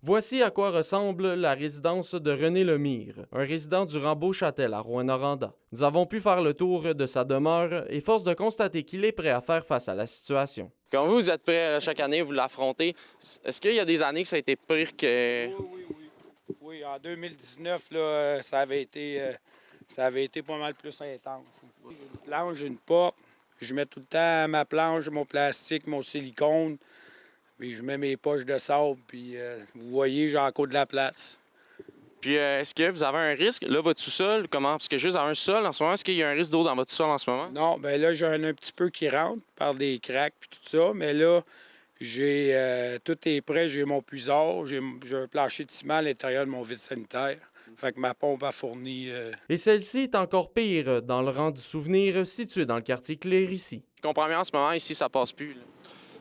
Voici à quoi ressemble la résidence de René Lemire, un résident du Rambaud-Châtel à Rouyn-Noranda. Nous avons pu faire le tour de sa demeure et force de constater qu'il est prêt à faire face à la situation. Quand vous êtes prêt là, chaque année, vous l'affrontez, est-ce qu'il y a des années que ça a été pire que... Oui, en 2019, là, ça avait été pas mal plus intense. J'ai une planche, j'ai une porte. Je mets tout le temps ma planche, mon plastique, mon silicone. Puis je mets mes poches de sable, puis vous voyez, j'ai encore de la place. Puis est-ce que vous avez un risque? Là, votre sous-sol, comment? Parce que juste avoir un sol en ce moment, est-ce qu'il y a un risque d'eau dans votre sol en ce moment? Non, bien là, j'ai un petit peu qui rentre par des craques puis tout ça, mais là, tout est prêt, j'ai mon puisard, j'ai un plancher de ciment à l'intérieur de mon vide sanitaire. Fait que ma pompe a fourni. Et celle-ci est encore pire dans le rang du souvenir situé dans le quartier Clérici. Je comprends bien en ce moment, ici, ça passe plus. Là.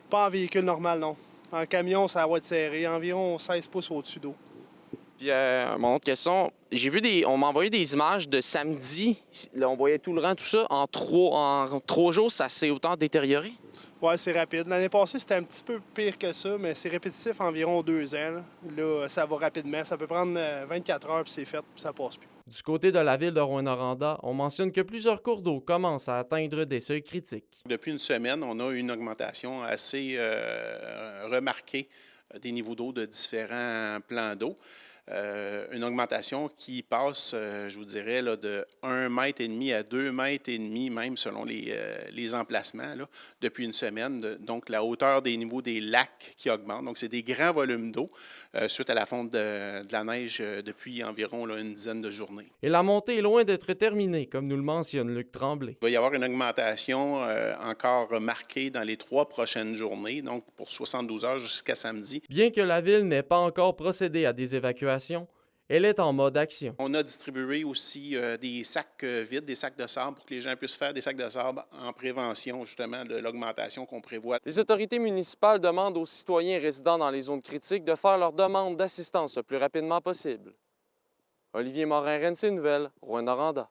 Pas en véhicule normal, non. En camion, ça va être serré, environ 16 pouces au-dessus d'eau. Puis, mon autre question, on m'a envoyé des images de samedi. Là, on voyait tout le rang, tout ça. En trois jours, ça s'est autant détérioré? Ouais, c'est rapide. L'année passée, c'était un petit peu pire que ça, mais c'est répétitif environ 2 ans. Là, ça va rapidement. Ça peut prendre 24 heures, puis c'est fait, puis ça passe plus. Du côté de la ville de Rouyn-Noranda, on mentionne que plusieurs cours d'eau commencent à atteindre des seuils critiques. Depuis une semaine, on a une augmentation assez remarquée des niveaux d'eau de différents plans d'eau. Une augmentation qui passe, je vous dirais, là, de 1,5 m à 2,5 m, même selon les emplacements, là, depuis une semaine. Donc, la hauteur des niveaux des lacs qui augmente. Donc, c'est des grands volumes d'eau suite à la fonte de la neige depuis environ là, une dizaine de journées. Et la montée est loin d'être terminée, comme nous le mentionne Luc Tremblay. Il va y avoir une augmentation encore marquée dans les 3 prochaines journées, donc pour 72 heures jusqu'à samedi. Bien que la ville n'ait pas encore procédé à des évacuations, elle est en mode action. On a distribué aussi des sacs vides, des sacs de sable pour que les gens puissent faire des sacs de sable en prévention justement de l'augmentation qu'on prévoit. Les autorités municipales demandent aux citoyens résidant dans les zones critiques de faire leur demande d'assistance le plus rapidement possible. Olivier Morin, RNC Nouvelles, Rouyn-Noranda.